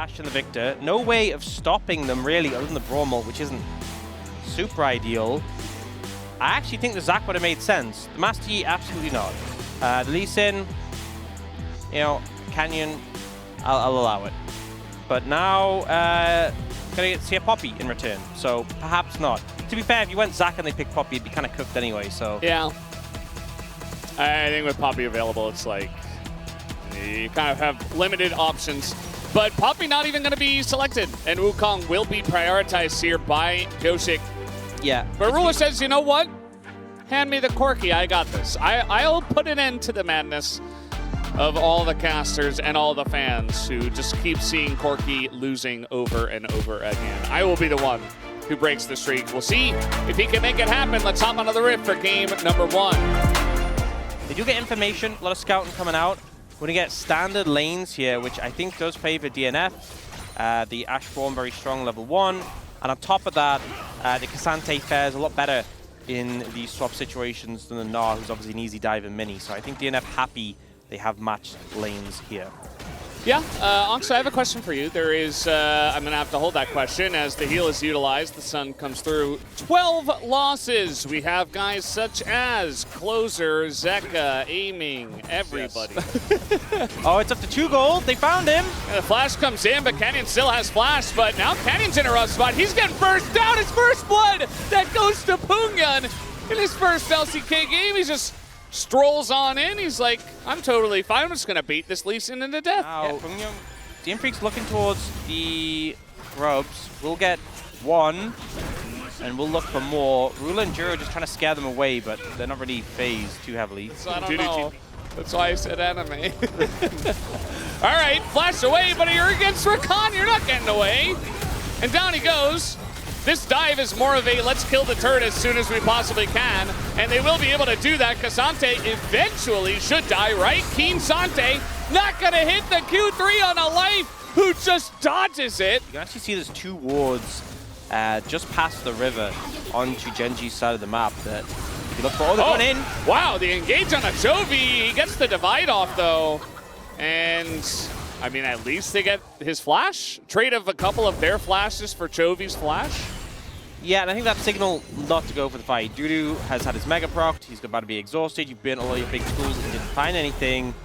Ashe and the Victor. No way of stopping them, really, other than the Brawl Mult, which isn't super ideal. I actually think the Zac would have made sense. The Master Yi, absolutely not. The Lee Sin, you know, Canyon, I'll allow it. But now, gonna see a Poppy in return, so perhaps not. To be fair, if you went Zac and they picked Poppy, it'd be kind of cooked anyway, so. Yeah. I think with Poppy available, it's like, you kind of have limited options. But Poppy not even going to be selected, and Wukong will be prioritized here by Pyosik. Yeah. But Ruler says, you know what? Hand me the Corki, I got this. I'll put an end to the madness of all the casters and all the fans who just keep seeing Corki losing over and over again. I will be the one who breaks the streak. We'll see if he can make it happen. Let's hop onto the Rift for game number 1. They do get information, a lot of scouting coming out. We're going to get standard lanes here, which I think does favor DNF. The Ashbourne very strong level 1. And on top of that, the Cassante fares a lot better in these swap situations than the Gnar, who's obviously an easy dive and mini. So I think DNF happy they have matched lanes here. Yeah, Ox, I have a question for you. There is, I'm going to have to hold that question as the heal is utilized. The sun comes through. 12 losses. We have guys such as Closer, Zeka, Aiming, everybody. Yes. Oh, it's up to 2 gold. They found him. And the flash comes in, but Canyon still has flash. But now Canyon's in a rough spot. He's getting burst down. His first blood. That goes to Pungyun in his first LCK game. He's just strolls on in. He's like, I'm totally fine. I'm just going to beat this Lee Sin into death. Now, DM Freak's looking towards the grubs. We'll get 1, and we'll look for more. Ruler and Juro just trying to scare them away, but they're not really phased too heavily. So I don't know. That's why I said anime. All right, flash away, but you're against Rakan. You're not getting away. And down he goes. This dive is more of a let's kill the turret as soon as we possibly can, and they will be able to do that. Cassante eventually should die, right? Keen Sante not going to hit the Q3 on a life who just dodges it. You can actually see there's 2 wards just past the river onto Genji's side of the map that if you look for. Oh, they're going in. Wow, the engage on a Chovy. He gets the divide off, though. And I mean, at least they get his flash. Trade of a couple of their flashes for Chovy's flash. Yeah, and I think that signal not to go for the fight. Dudu has had his mega proc. He's about to be exhausted. You've burnt all your big tools and didn't find anything.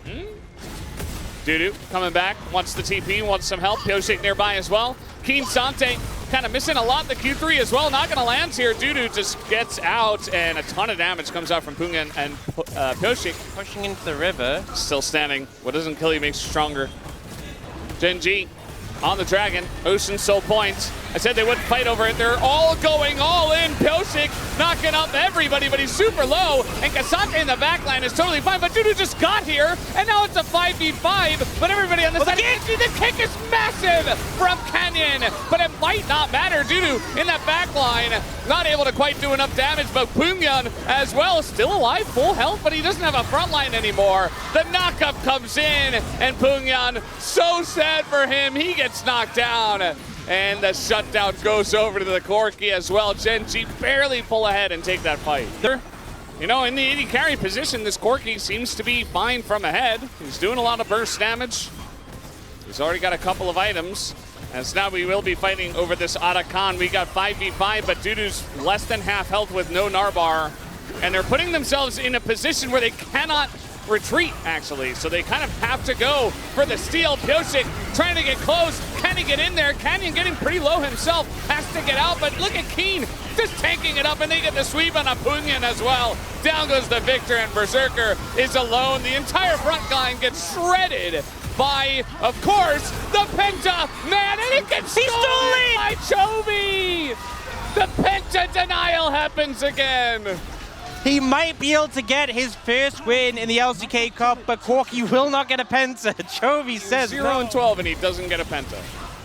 Dudu coming back, wants the TP, wants some help. Pyosik nearby as well. Keen Sante kind of missing a lot. The Q3 as well, not going to land here. Dudu just gets out, and a ton of damage comes out from Pungyun and Pyosik. Pushing into the river. Still standing. What doesn't kill you makes you stronger. Genji on the Dragon. Ocean Soul Point. I said they wouldn't fight over it. They're all going all in. Pyosik knocking up everybody, but he's super low. And Cassante in the backline is totally fine. But Dudu just got here, and now it's a 5v5. But everybody on the side. The kick is massive from Canyon, but it might not matter. Dudu in that backline, not able to quite do enough damage. But Pungyun as well, still alive, full health, but he doesn't have a front line anymore. The knockup comes in, and Pungyun, so sad for him, he gets knocked down. And the shutdown goes over to the Corki as well. Genji barely pull ahead and take that fight. You know, in the AD carry position, this Corki seems to be fine from ahead. He's doing a lot of burst damage. He's already got a couple of items. As now we will be fighting over this Arakan. We got 5v5, but Dudu's less than half health with no Narbar. And they're putting themselves in a position where they cannot retreat, actually. So they kind of have to go for the steal. Pyosik trying to get close. Can he get in there? Canyon getting pretty low himself. Has to get out, but look at Keen just tanking it up, and they get the sweep on a Pungyun as well. Down goes the Victor, and Berserker is alone. The entire front line gets shredded by, of course, the Penta man, and it gets stolen by Chovy! The Penta denial happens again. He might be able to get his first win in the LCK Cup, but Corki will not get a Penta. Chovy says 0-12, and he doesn't get a Penta.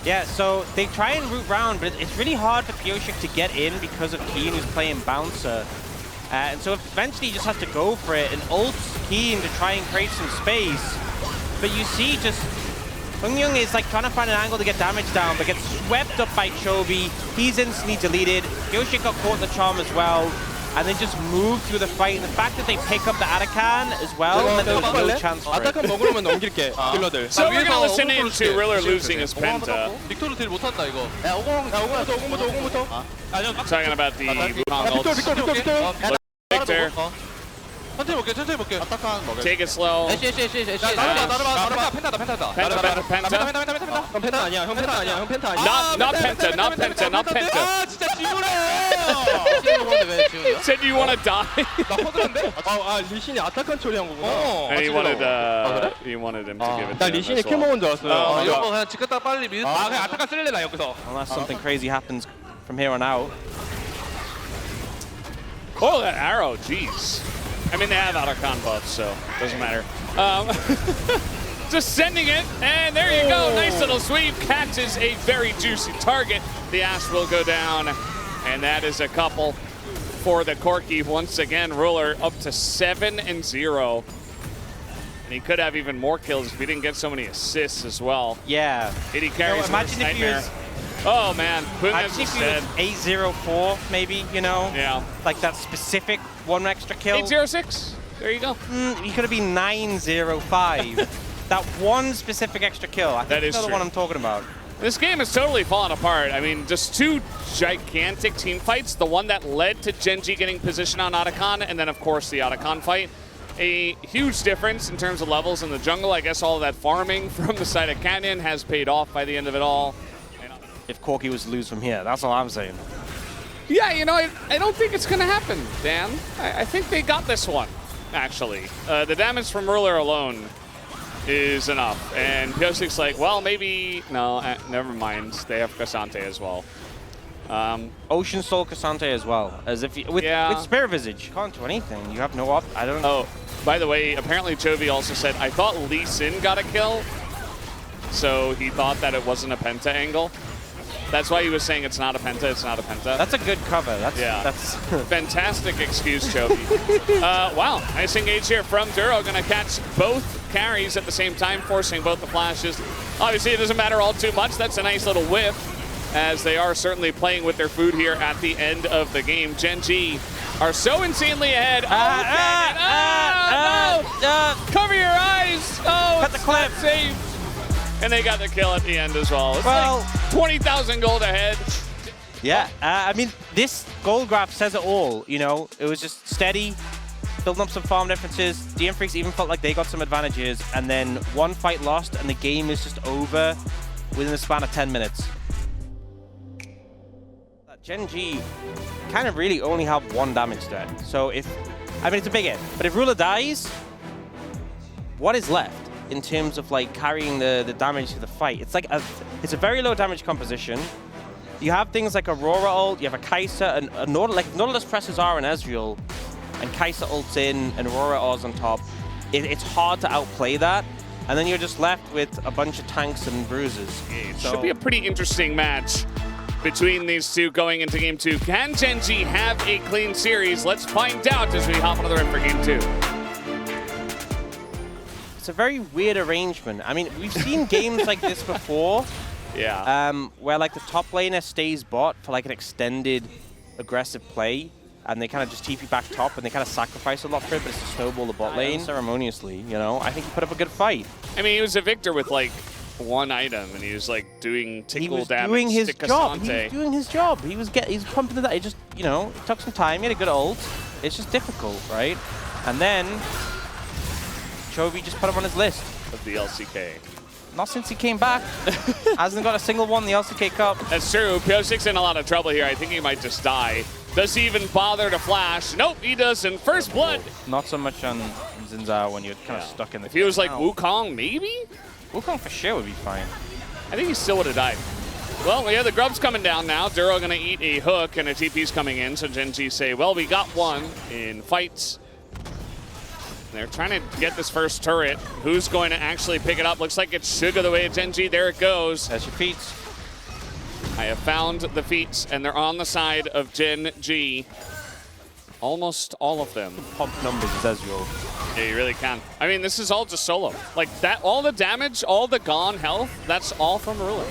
Yeah, so they try and root round, but it's really hard for Pyosik to get in because of Keen, who's playing Bouncer. And so eventually he just has to go for it, and ults Keen to try and create some space. But you see just Pungyun is like trying to find an angle to get damage down, but gets swept up by Chovy. He's instantly deleted. Pyosik got caught in the charm as well. and then just move through the fight. And the fact that they pick up the Atakan as well, and then there's no chance for it. 아타칸 먹으면 넘길게. 딜러들. So we're gonna listen in to Ruler losing his penta. 빅토르 딜 못한다 이거. 야, 50부터. Talking about the Wukong ults. Victor, 천천히 볼게. 아타칸 먹여. take it slow. 나르바 펜타다. Penta. 형 펜타 아니야. 형 펜타 아니야. Not penta. 아, 진짜 지우래. Said you want to die. 나 허드란데? 리신이 아타칸 처리한 거구나. And he wanted him to give it 나 to him 리신이 as 킬 well. 먹은 줄 알았어요. 이거 그냥 집 갔다 빨리 밀. 그냥 아타칸 쓸래 나 여기서. Unless something crazy happens from here on out. Oh, that arrow, jeez. I mean, they have Atakan buffs, so it doesn't matter. Just sending it, and there you go. Nice little sweep. Catches a very juicy target. The Ash will go down, and that is a couple for the Corki. Once again, Ruler up to 7-0. And he could have even more kills if he didn't get so many assists as well. Yeah. Did he carry imagine if he was... Oh, man. Imagine if he was 804, maybe, you know? Yeah. Like that specific one extra kill. 806. There you go. He could have been 905. That one specific extra kill. I think That is that's the true. one I'm talking about. This game has totally fallen apart. I mean, just two gigantic team fights. The one that led to Genji getting position on Atakan, and then, of course, the Atakan fight. A huge difference in terms of levels in the jungle. I guess all of that farming from the side of Canyon has paid off by the end of it all. If Corki was to lose from here, that's all I'm saying. Yeah, you know, I don't think it's going to happen, Dan. I think they got this one, actually. The damage from Ruler alone is enough. And Piosik's like, well, maybe... No, never mind. They have Cassante as well. Ocean Soul Cassante as well. As if with Spirit Visage, you can't do anything. You have no op. I don't know. Oh, by the way, apparently Chovy also said, I thought Lee Sin got a kill. So he thought that it wasn't a penta angle. That's why he was saying it's not a penta, it's not a penta. That's a good cover. That's fantastic excuse, Chovy. Wow, nice engage here from Duro. Gonna catch both carries at the same time, forcing both the flashes. Obviously, it doesn't matter all too much. That's a nice little whiff, as they are certainly playing with their food here at the end of the game. Gen.G are so insanely ahead. Cover your eyes. Oh, cut the clip. Safe. And they got the kill at the end as well. It's well, like 20,000 gold ahead. Yeah, I mean, this gold graph says it all. You know, it was just steady, building up some farm differences. DM Freaks even felt like they got some advantages, and then one fight lost, and the game is just over within the span of 10 minutes. Gen.G kind of really only have one damage threat. So if, I mean, it's a big hit, but if Ruler dies, what is left in terms of like carrying the damage to the fight? It's like it's a very low damage composition. You have things like Aurora ult, you have a Kai'Sa, and a Nautilus presses R and Ezreal, and Kai'Sa ults in, and Aurora R's on top. It's hard to outplay that, and then you're just left with a bunch of tanks and bruises. It should be a pretty interesting match between these two going into Game 2. Can Gen.G have a clean series? Let's find out as we hop onto the rim for Game 2. It's a very weird arrangement. I mean, we've seen games like this before. Yeah. Where like the top laner stays bot for like an extended aggressive play, and they kind of just TP back top, and they kind of sacrifice a lot for it, but it's to snowball the bot lane ceremoniously, you know? I think he put up a good fight. I mean, he was a victor with like one item, and he was like doing tickle damage doing his to job. Cassante. He was doing his job. He was pumping it. It just, you know, it took some time. He had a good ult. It's just difficult, right? And then Chovy just put him on his list. Of the LCK. Not since he came back. Hasn't got a single one in the LCK Cup. That's true. Piosik's in a lot of trouble here. I think he might just die. Does he even bother to flash? Nope, he doesn't. First blood. Not so much on Zinzao when you're kind of stuck in the... If he was like Wukong, maybe? Wukong for sure would be fine. I think he still would have died. Well, yeah, the grub's coming down now. Duro going to eat a hook, and a TP's coming in. So Gen.G say, well, we got one in fights. They're trying to get this first turret. Who's going to actually pick it up? Looks like it should go the way of Gen.G. There it goes. That's your feats. I have found the feats, and they're on the side of Gen.G. Almost all of them. Pump numbers is Ezreal. Yeah, you really can. I mean, this is all just solo. Like that, all the damage, all the gone health, that's all from Ruler.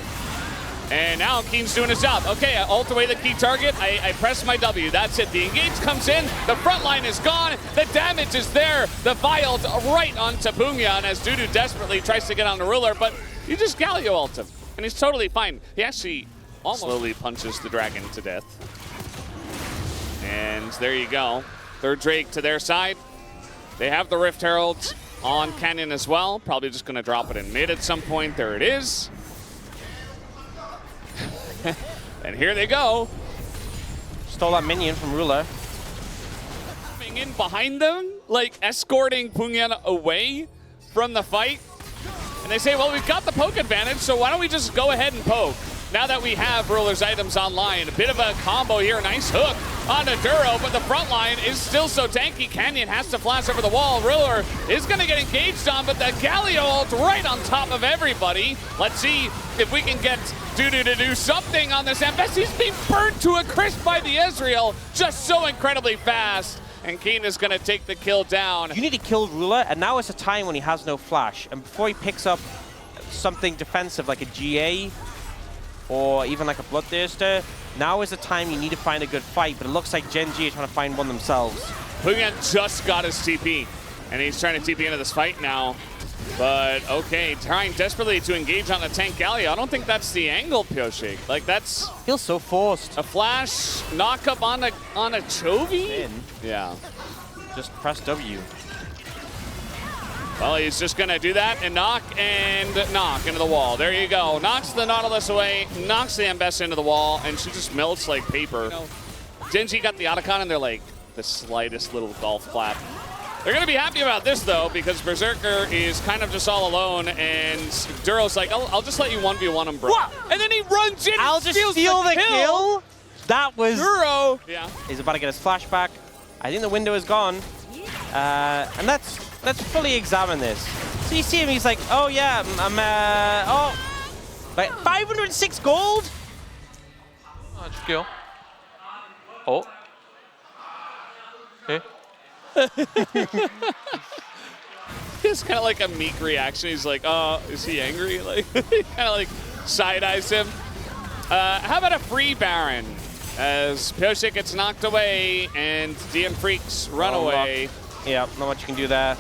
And now Keen's doing his job. Okay, I ult away the key target. I press my W. That's it. The engage comes in. The front line is gone. The damage is there. The vials right onto Pungyan as Dudu desperately tries to get on the ruler, but you just Galio ult him. And he's totally fine. He actually almost slowly punches the dragon to death. And there you go. Third Drake to their side. They have the Rift Herald on Canyon as well. Probably just going to drop it in mid at some point. There it is. And here they go. Stole that minion from Ruler. Coming in behind them, like escorting Pungyan away from the fight. And they say, well, we've got the poke advantage, so why don't we just go ahead and poke? Now that we have Ruler's items online, a bit of a combo here, nice hook onto Duro, but the front line is still so tanky. Canyon has to flash over the wall. Ruler is gonna get engaged on, but the Galio ult right on top of everybody. Let's see if we can get Dudu to do something on this Ambess. He's being burnt to a crisp by the Ezreal, just so incredibly fast. And Keen is gonna take the kill down. You need to kill Ruler, and now is a time when he has no flash. And before he picks up something defensive like a GA, or even like a Bloodthirster, now is the time you need to find a good fight, but it looks like Gen G are trying to find one themselves. Pungyan just got his TP, and he's trying to TP into this fight now. But okay, trying desperately to engage on the tank Galio. I don't think that's the angle, Pyoshik. Like that's... Feels so forced. A flash knock up on a Chovy? Yeah. Just press W. Well, he's just gonna do that and knock into the wall. There you go. Knocks the Nautilus away, knocks the Ambess into the wall, and she just melts like paper. You know, Genji got the Otacon, and they're like the slightest little golf clap. They're gonna be happy about this though, because Berserker is kind of just all alone, and Duro's like, I'll just let you 1v1 him, bro. What? And then he runs in. I'll just steal the kill. That was Duro. Yeah. He's about to get his flashback. I think the window is gone, and let's fully examine this. So you see him, he's like, oh yeah, oh, like 506 gold? 줄게요. 어? Okay. It's kind of like a meek reaction. He's like, oh, is he angry? Like, he kind of like side-eyes him. How about a free Baron? As Pyoshik gets knocked away and DM Freaks run away. Yeah, not much you can do there.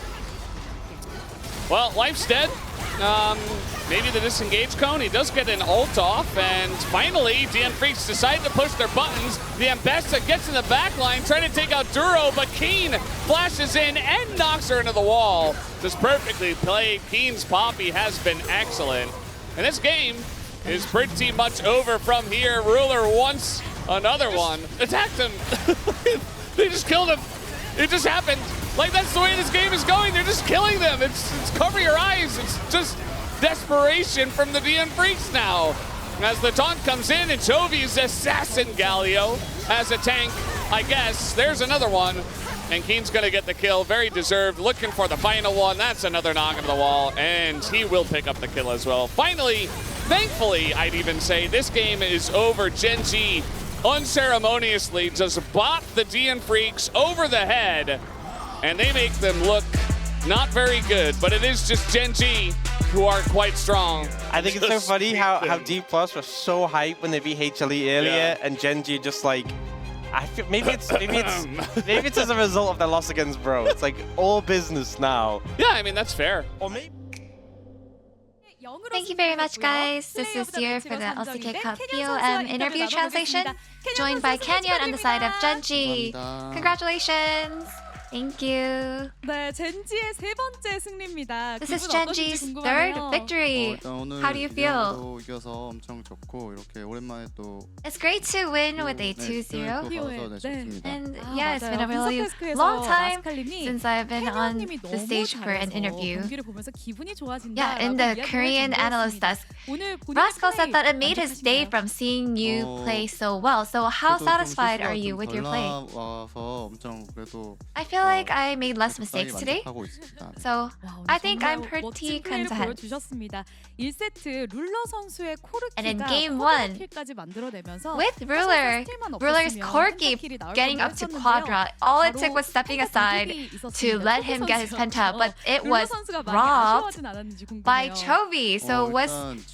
Well, life's dead. Maybe the disengage cone. He does get an ult off, and finally, DM Freaks decide to push their buttons. The Ambessa gets in the back line, trying to take out Duro, but Keen flashes in and knocks her into the wall. Just perfectly played. Keen's Poppy has been excellent. And this game is pretty much over from here. Ruler wants another one. Attacked him. They just killed him. It just happened. Like, that's the way this game is going. They're just killing them. It's cover your eyes. It's just desperation from the DM Freaks now. As the taunt comes in and Chovy's assassin Galio as a tank, I guess. There's another one. And Keen's going to get the kill. Very deserved. Looking for the final one. That's another knock into the wall. And he will pick up the kill as well. Finally, thankfully, I'd even say, this game is over. Gen G unceremoniously just bought the DM Freaks over the head. And they make them look not very good. But it is just Gen G who are quite strong. I think it's so funny how D Plus was so hyped when they beat HLE earlier, and Gen G just like, I feel maybe it's as a result of their loss against Bro. It's like all business now. Yeah, I mean that's fair. Or maybe. Thank you very much, guys. This is Year for the LCK Cup POM interview translation, joined by Canyon on the side of Genji. Congratulations. Thank you. 네, 젠지의 세 번째 승리입니다. This is Genji's third victory. How do you feel? 이겨서 엄청 좋고 이렇게 오랜만에 또 It's great to win with a 2-0. 좋습니다. And yeah, it's been a really long time since I've been on the stage for an interview. Yeah, in the Korean analyst desk, Rascal said that it made his day from seeing you play so well. So how satisfied are you with your play? 와서 엄청 그래도 I feel feel like I made less 적당히 mistakes today. 만족하고 있습니다. So 와, 오늘 I think 정말 I'm pretty 멋진 플레이를 content. 보여주셨습니다. 1세트 룰러 선수의 And in 코르키가 game one, 킬까지 만들어내면서 with Ruler, Ruler's Corky getting up to Quadra, all it took was stepping aside to let him get his penta, but it was robbed by Chovy. So was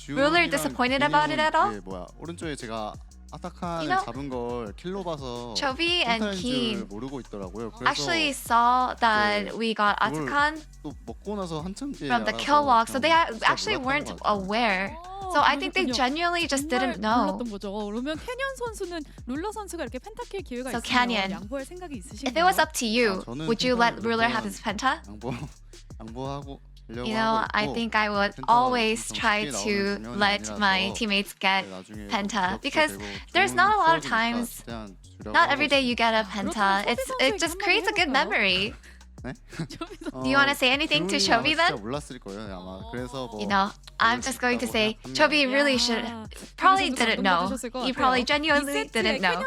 Ruler disappointed about it at all? 오른쪽에 제가 아타칸을 You know, 잡은 걸 킬로 봐서 Chovy and 펜타인 줄 Keen 모르고 있더라고요. 그래서 actually saw that we got Atakan 또 먹고 나서 한참 뒤에 from the 알아서 kill walk, so they 그냥 진짜 actually 몰랐던 weren't 것 같아요. aware. So I think they genuinely just didn't know. 몰랐던 거죠. 그러면 캐년 선수는 룰러 선수가 이렇게 펜타킬 기회가 So 있으면 Canyon, 양보할 생각이 있으신가요? If it was up to you, 저는 would you let 펜타를 Ruler 무조건 have his penta? 양보하고 You know, I think I would always try to let my teammates get penta because there's not a lot of times, not every day you get a penta. It just creates a good memory. Do you want to say anything to Chovy then? 몰랐을 거예요, 아마. 그래서 뭐 You know, I'm just going to say Chovy really should probably didn't know. He probably genuinely didn't know.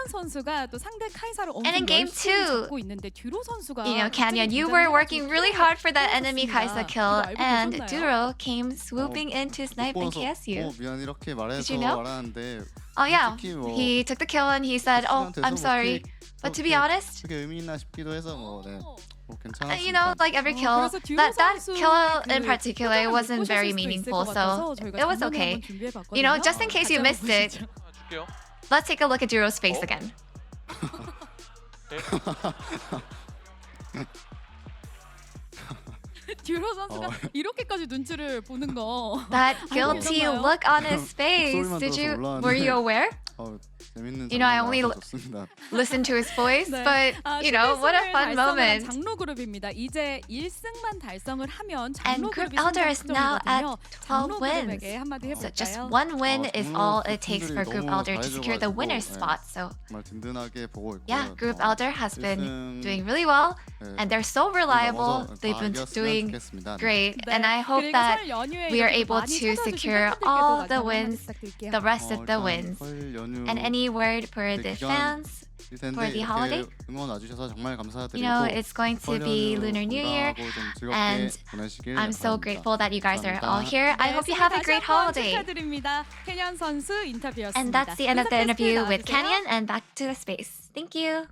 And in game 2, you know, Canyon, you were working really hard for that enemy Kaisa kill, and Duro came swooping in to snipe and KS you. 미안 이렇게 말해서 Did you know? 말하는데 Oh yeah, 솔직히 뭐 he took the kill and he said, "Oh, I'm sorry." But to be honest, 그게 의미 있나 싶기도 해서 뭐 네. 뭐 괜찮았습니다. you know, like every kill, that kill in particular wasn't very meaningful, so it was okay. You know, just in case you missed it, 줄게요. let's take a look at Duro's face again. 듀로 선수가 이렇게까지 눈치를 보는 거. That guilty look on his face. Were you aware? 재밌는 You know, I only 좋습니다. listened to his voice, but you know, what a fun moment. 장로 그룹입니다. 이제 1승만 달성을 하면 And 장로 Group 그룹이 Elder is now at 장로 12 wins. 그룹에게 한마디 So 해볼까요? just one win is all it takes for 팀들이 Group 너무 Elder to secure the 잘해줘가지고, winner's spot. So 정말 든든하게 보고 있고요. yeah, Group Elder has been 일승, doing really well, 네, and they're so reliable. 넘어서 They've been 이겼으면 doing 좋겠습니다. great, 네, and I hope 그리고 that 설 연휴에 we are 이렇게 able 많이 to 찾아주신 secure 팬분들께도 all 마지막 the 한마디 wins, 부탁드릴게요. the rest of the 일단 wins. 설 연휴 And any word for the 기간 fans? 일 텐데 for the holiday? 이렇게 응원 와주셔서 정말 감사드리고 You know, it's going to 설 be 연휴 Lunar New Year, 건강하고 좀 즐겁게 and 보내시길 I'm so 바랍니다. grateful that you guys are all 감사합니다. here. I hope you have a great holiday. 축하드립니다. 캐년 선수 인터뷰였습니다. And that's the end of the interview with 나와주세요. Canyon, and back to the space. Thank you.